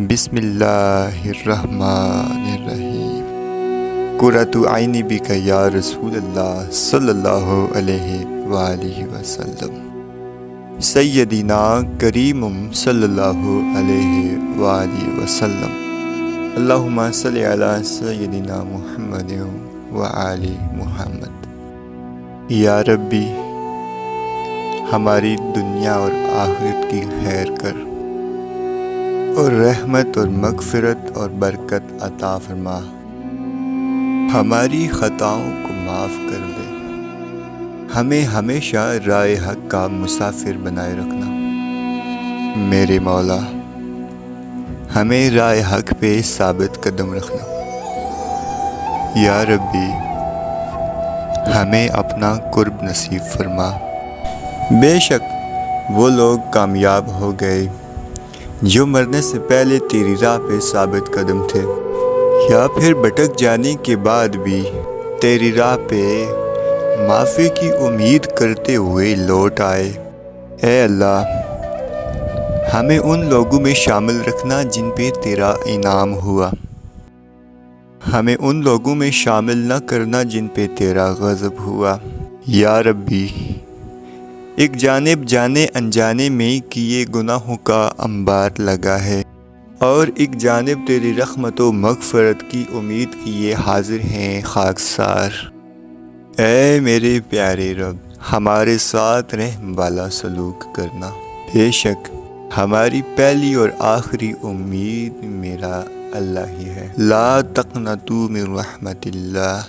بسم اللہ الرحمن الرحیم۔ قرۃ عینی بک یا رسول اللہ صلی اللہ علیہ وآلہ وسلم۔ سیدنا کریم صلی اللہ علیہ وآلہ وسلم۔ اللہم صلی علی سیدنا محمد وآل محمد۔ یا ربی، ہماری دنیا اور آخرت کی خیر کر اور رحمت اور مغفرت اور برکت عطا فرما، ہماری خطاؤں کو معاف کر دے، ہمیں ہمیشہ راہ حق کا مسافر بنائے رکھنا۔ میرے مولا، ہمیں راہ حق پہ ثابت قدم رکھنا۔ یا ربی، ہمیں اپنا قرب نصیب فرما۔ بے شک وہ لوگ کامیاب ہو گئے جو مرنے سے پہلے تیری راہ پہ ثابت قدم تھے، یا پھر بھٹک جانے کے بعد بھی تیری راہ پہ معافی کی امید کرتے ہوئے لوٹ آئے۔ اے اللہ، ہمیں ان لوگوں میں شامل رکھنا جن پہ تیرا انعام ہوا، ہمیں ان لوگوں میں شامل نہ کرنا جن پہ تیرا غضب ہوا۔ یا ربی، ایک جانب جانے انجانے میں کیے گناہوں کا انبار لگا ہے، اور ایک جانب تیری رحمت و مغفرت کی امید کیے حاضر ہیں خاکسار۔ اے میرے پیارے رب، ہمارے ساتھ رحم والا سلوک کرنا۔ بے شک ہماری پہلی اور آخری امید میرا اللہ ہی ہے۔ لا تقنطوا من رحمت اللہ